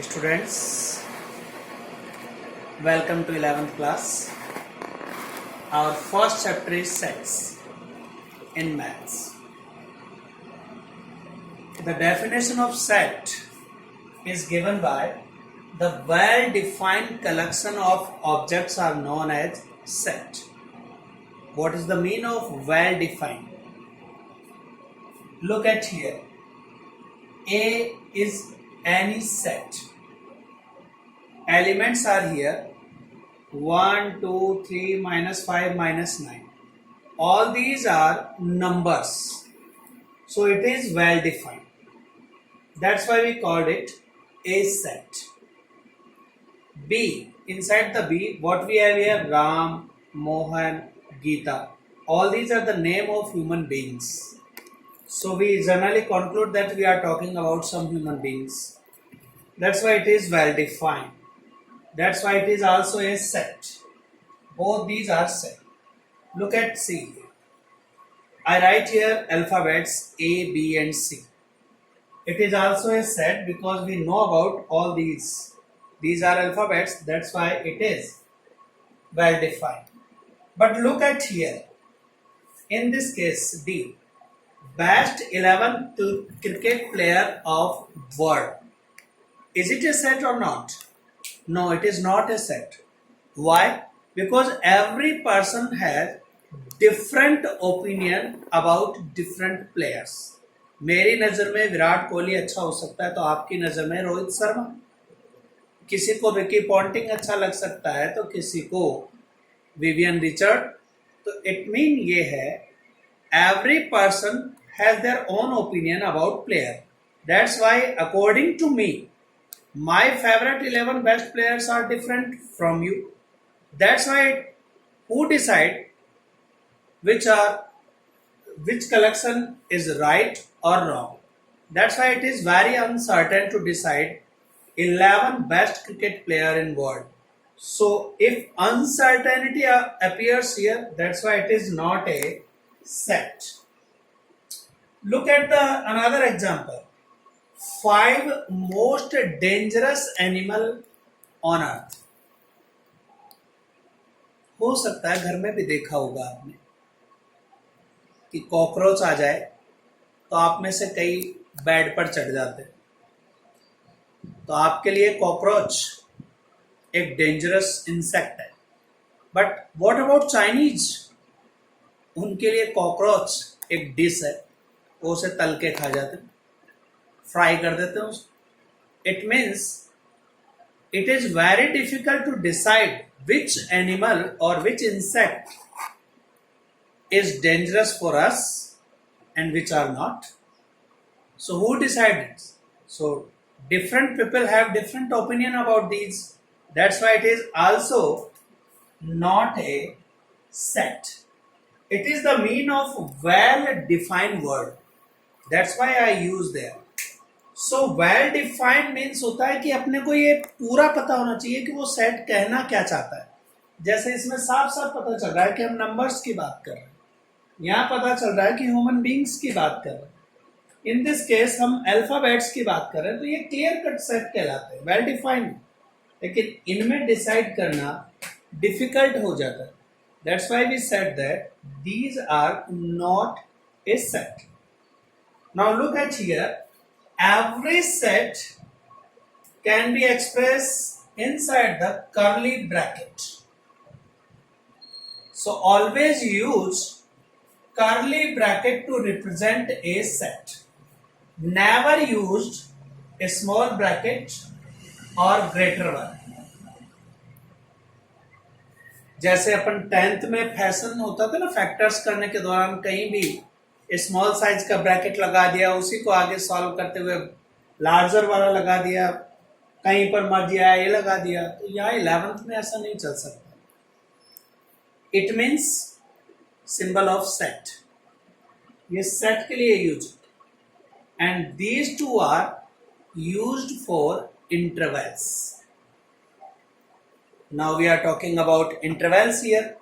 Students, welcome to 11th class. Our first chapter is sets in maths. The definition of set is given by the well-defined collection of objects are known as set. What is the meaning of well-defined? Look at here. A is any set. Elements are here 1, 2, 3, -5, -9. All these are numbers. So it is well defined. That's why we called it a set. B. Inside the B, what we have here? Ram, Mohan, Geeta. All these are the name of human beings. So we generally conclude that we are talking about some human beings. That's why it is well defined. That's why it is also a set. Both these are set. Look at C. I write here alphabets A, B and C. It is also a set because we know about all these. These are alphabets. That's why it is well defined. But look at here. In this case, D. Best 11 cricket player of world. Is it a set or not? No, it is not a set. Why? Because every person has different opinion about different players. मेरी नज़र में विराट कोहली अच्छा हो सकता है तो आपकी नज़र में रोहित शर्मा. किसी को विकी पॉन्टिंग अच्छा लग सकता है तो किसी को विवियन रिचर्ड. तो इट मीन ये है every person has their own opinion about player. That's why according to me, my favorite 11 best players are different from you. That's why who decide which collection is right or wrong. That's why it is very uncertain to decide 11 best cricket player in world. So if uncertainty appears here, that's why it is not a set. Look at another example. 5 most dangerous animal on earth. हो सकता है घर में भी देखा होगा आपने कि कॉकरोच आ जाए तो आप में से कई बेड पर चढ़ जाते हैं. तो आपके लिए कॉकरोच एक डेंजरस इंसेक्ट है. But what about Chinese? उनके लिए कॉकरोच एक डिश है. वो उसे तल के खा जाते हैं, फ्राई कर देते हैं उसको. It means it is very difficult to decide which animal or which insect is dangerous for us and which are not. So who decides? So different people have different opinion about these. That's why it is also not a set. It is the mean of well-defined word. That's why I use there. So well defined means होता है कि अपने को ये पूरा पता होना चाहिए कि वो सेट कहना क्या चाहता है. जैसे इसमें साफ साफ पता चल रहा है कि हम नंबर्स की बात कर रहे हैं. यहाँ पता चल रहा है कि ह्यूमन बींग्स की बात कर रहे हैं. इन दिस केस हम अल्फाबेट्स की बात कर रहे हैं. तो ये क्लियर कट सेट कहलाते हैं, वेल डिफाइंड. लेकिन इनमें डिसाइड करना डिफिकल्ट हो जाता है. That's why we said that these are not a set. Now look at here. Every set can be expressed inside the curly bracket. So always use curly bracket to represent a set. Never used a small bracket or greater one. जैसे अपन 10th में fashion होता था ना, factors करने के दौरान कहीं भी स्मॉल साइज का ब्रैकेट लगा दिया, उसी को आगे सॉल्व करते हुए लार्जर वाला लगा दिया, कहीं पर मर्जी आया ये लगा दिया. तो यहाँ 11th में ऐसा नहीं चल सकता. It means symbol of set. ये सेट के लिए use. And these two are used for intervals. Now we are talking about intervals here.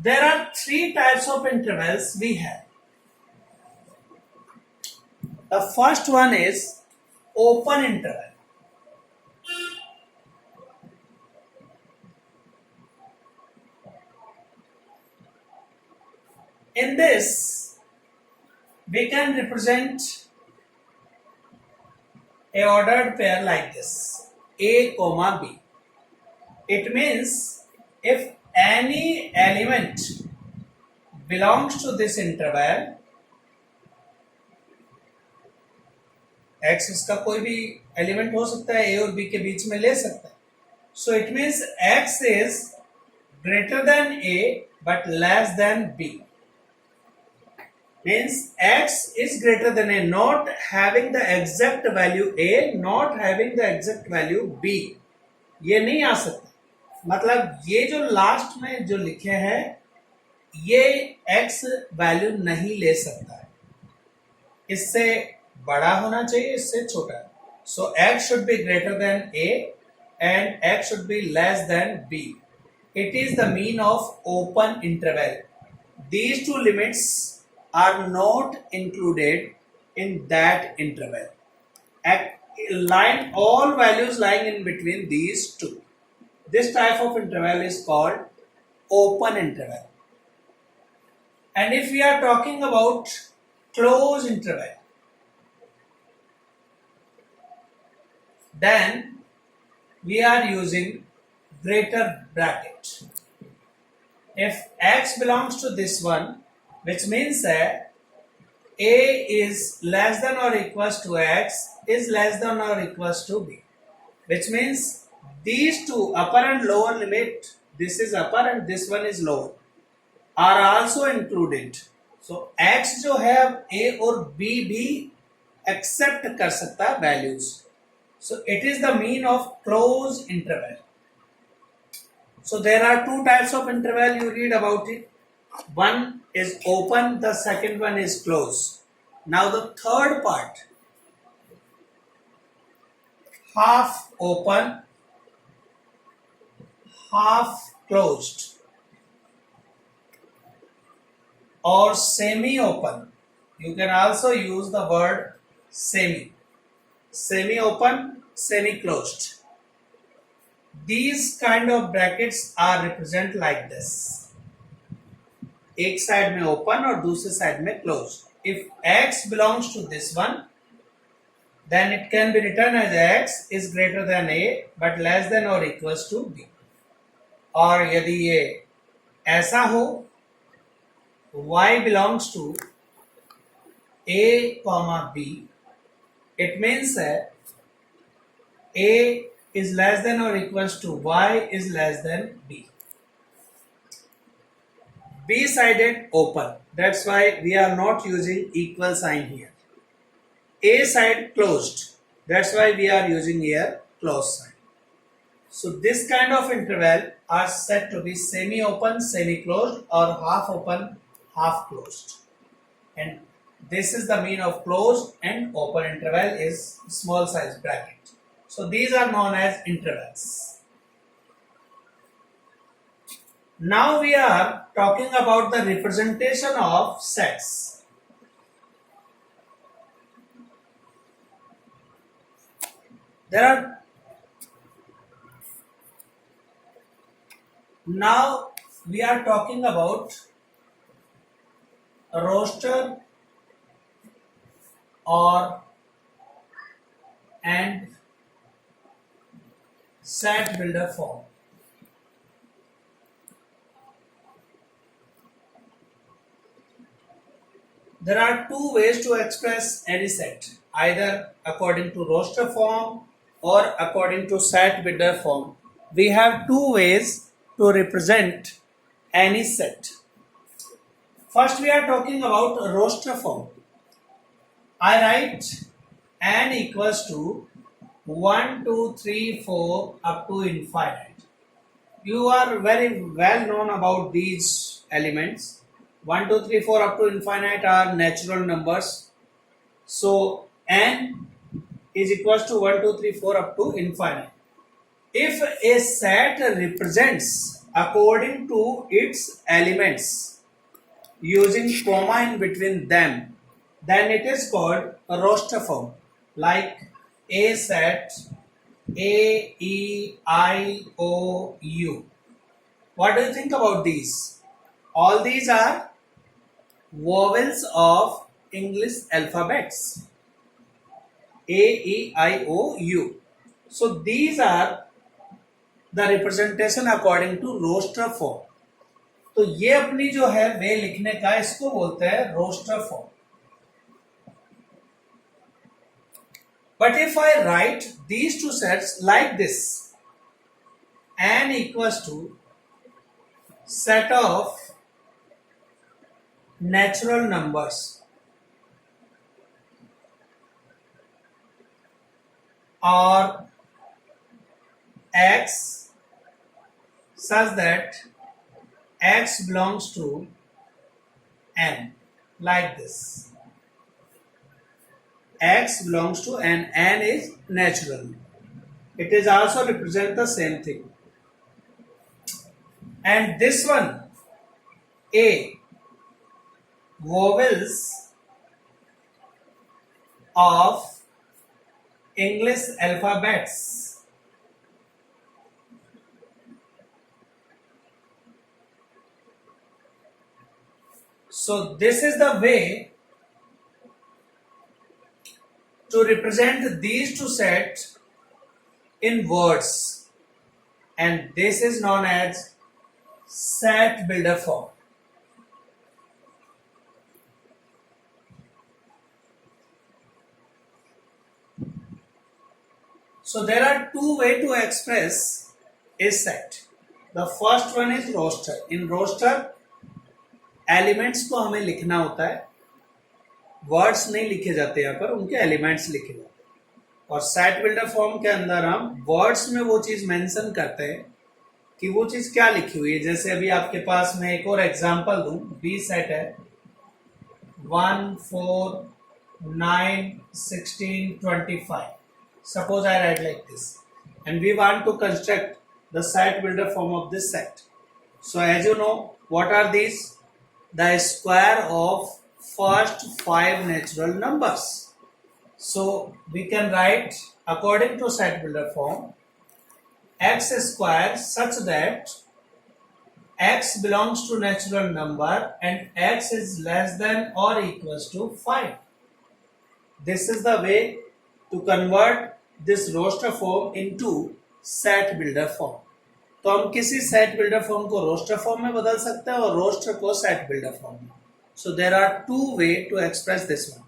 There are three types of intervals we have. The first one is open interval. In this, we can represent a ordered pair like this, A comma B. It means if any element belongs to this interval, x इसका कोई भी element हो सकता है, a और b के बीच में ले सकता है. So it means x is greater than a but less than b. Means x is greater than a, not having the exact value a, not having the exact value b. ये नहीं आ सकता. मतलब ये जो लास्ट में जो लिखे हैं ये x वैल्यू नहीं ले सकता है. इससे बड़ा होना चाहिए, इससे छोटा. So x should be greater than a and x should be less than b. It is the mean of open interval. These two limits are not included in that interval. Line all values lying in between these two. This type of interval is called open interval. And if we are talking about closed interval, then we are using greater bracket. If x belongs to this one, which means that a is less than or equals to x is less than or equals to b, which means these two upper and lower limit, this is upper and this one is lower, are also included. So x जो है a और b भी accept कर सकता है values. So it is the mean of closed interval. So there are two types of interval, you read about it. One is open, the second one is closed. Now the third part, half open, half closed, or semi-open. You can also use the word semi. Semi-open, semi-closed. These kind of brackets are represented like this. एक side में open और दूसरे side में close. If x belongs to this one, then it can be written as x is greater than a but less than or equals to b. और यदि ये ऐसा हो, y belongs to a comma b, it means that a is less than or equals to y is less than b. B-sided open. That's why we are not using equal sign here. A side closed. That's why we are using here closed sign. So this kind of interval are said to be semi-open, semi-closed, or half open, half closed. And this is the mean of closed and open interval is small size bracket. So these are known as intervals. Now we are talking about the representation of sets. Now we are talking about a roster and set builder form. There are two ways to express any set, either according to roster form or according to set builder form. We have two ways to represent any set. First, we are talking about roster form. I write n equals to 1, 2, 3, 4 up to infinite. You are very well known about these elements. 1, 2, 3, 4 up to infinite are natural numbers. So n is equals to 1, 2, 3, 4 up to infinite. If a set represents according to its elements using comma in between them, then it is called a roster form, like A set, A, E, I, O, U. What do you think about these? All these are vowels of English alphabets. A, E, I, O, U. So these are the representation according to roster form. तो ये अपनी जो है वे लिखने का, इसको बोलते हैं roster form. But if I write these two sets like this, n equals to set of natural numbers, or x such that x belongs to n, like this. X belongs to n is natural. It is also represent the same thing. And this one, A, vowels of English alphabets. So this is the way to represent these two sets in words, and this is known as set builder form. So there are two ways to express a set. The first one is roster. In roster, elements को हमें लिखना होता है, words नहीं लिखे जाते यहाँ पर, उनके एलिमेंट्स लिखे जाते हैं. और सेट बिल्डर फॉर्म के अंदर हम वर्ड्स में वो चीज मेंशन करते हैं कि वो चीज क्या लिखी हुई है. जैसे अभी आपके पास मैं एक और एग्जांपल दूं. बी सेट है 1, 4, 9, 16, 25. Suppose I write like this, and we want to construct the set builder form of this set. So as you know, what are these? The square of first 5 natural numbers. So we can write according to set builder form x square such that x belongs to natural number and x is less than or equals to 5. This is the way to convert this roster form into set builder form. तो हम किसी set builder form को roster form में बदल सकते हैं और roster को सेट बिल्डर फॉर्म में. So there are two way to express this one.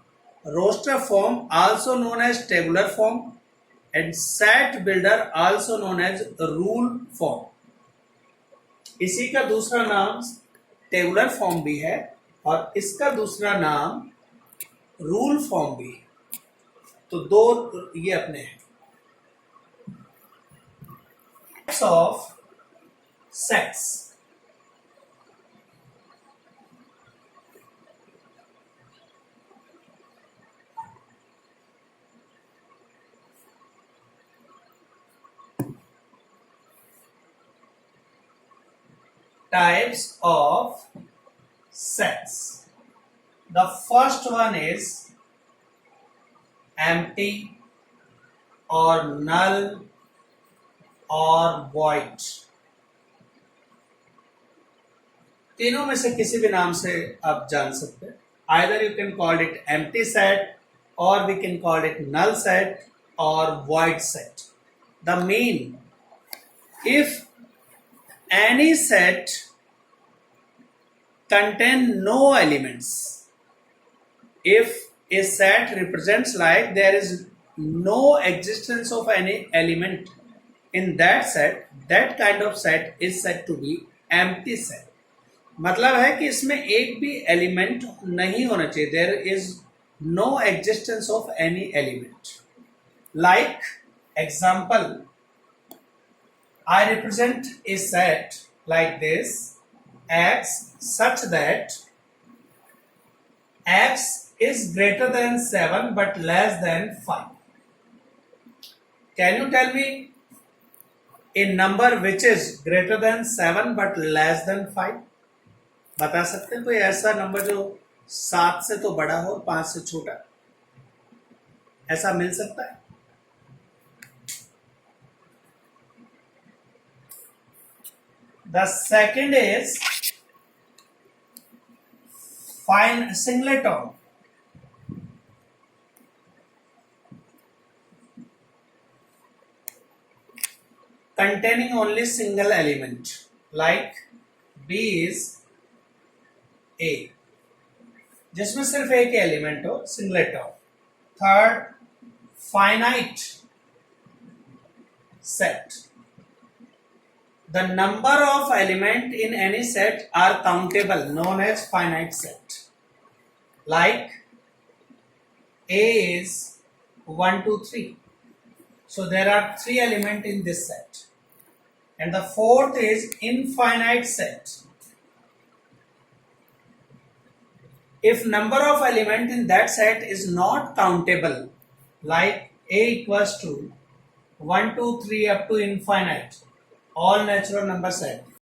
Roster form also known as tabular form and set builder also known as rule form. इसी का दूसरा नाम टेबुलर फॉर्म भी है और इसका दूसरा नाम रूल फॉर्म भी है. तो दो ये अपने हैं. Types of sets. Types of sets. The first one is empty or null or void. तीनों में से किसी भी नाम से आप जान सकते हैं. Either you can call it empty set or we can call it null set or void set. The mean, if any set contain no elements, if a set represents like there is no existence of any element in that set, that kind of set is said to be empty set. मतलब है कि इसमें एक भी element नहीं होना चाहिए. There is no existence of any element. Like example, I represent a set like this x such that x is greater than 7 but less than 5. Can you tell me A number which is greater than 7 but less than 5? बता सकते हैं कोई ऐसा number जो 7 से तो बड़ा हो 5 से छोटा? ऐसा मिल सकता है? The second is find singleton. Containing only single element, like B is A, जिसमें सिर्फ एक एलिमेंट हो, singleton. Third, finite set. The number of elements in any set are countable, known as finite set. Like A is 1, 2, 3. So there are 3 elements in this set. And the fourth is infinite set. If number of elements in that set is not countable, like A equals to 1, 2, 3 up to infinite, all natural number set,